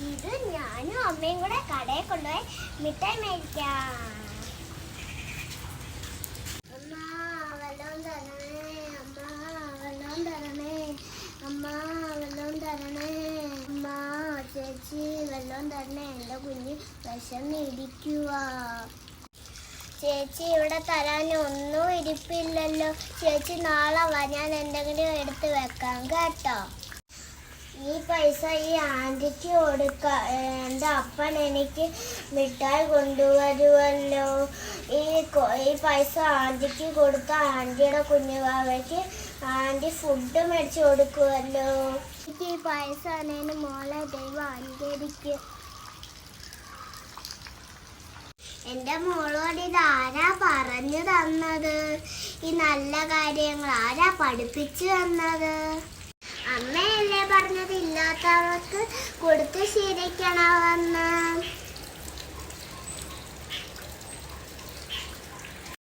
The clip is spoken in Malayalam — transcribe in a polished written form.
ഇത് ഞാനും അമ്മയും കൂടെ കടയിൽ കൊണ്ടുപോയി മിഠായി മേടിക്കാം. അമ്മ വെള്ളം തരണേ, അമ്മ വെള്ളം തരണേ, അമ്മ വെള്ളം തരണേ, അമ്മ ചേച്ചി വെള്ളം തരണേ, എൻ്റെ കുഞ്ഞ് വിശന്നിരിക്കുക. ചേച്ചി ഇവിടെ തരാൻ ഒന്നും ഇരിപ്പില്ലല്ലോ. ചേച്ചി നാളെ വാ, ഞാൻ എന്തെങ്കിലും എടുത്ത് വെക്കാം കേട്ടോ. ഈ പൈസ ഈ ആൻറ്റിക്ക് കൊടുക്കാം. എൻ്റെ അപ്പൻ എനിക്ക് മിഠായി കൊണ്ടുവരുമല്ലോ. ഈ പൈസ ആൻറ്റിക്ക് കൊടുത്ത ആൻറ്റിയുടെ കുഞ്ഞുവാവയ്ക്ക് ആൻറ്റി ഫുഡ് മേടിച്ച് കൊടുക്കുമല്ലോ. എനിക്ക് ഈ പൈസ ആണേന് മോളെ ദൈവം അനുകരിക്കും. എൻ്റെ മോളോട് ഇതാരാ പറഞ്ഞു തന്നത്? ഈ നല്ല കാര്യങ്ങൾ ആരാ പഠിപ്പിച്ചു തന്നത്? അമ്മയല്ലേ പറഞ്ഞത് ഇല്ലാത്തവർക്ക് കൊടുത്ത് ശീലിക്കണമെന്ന്.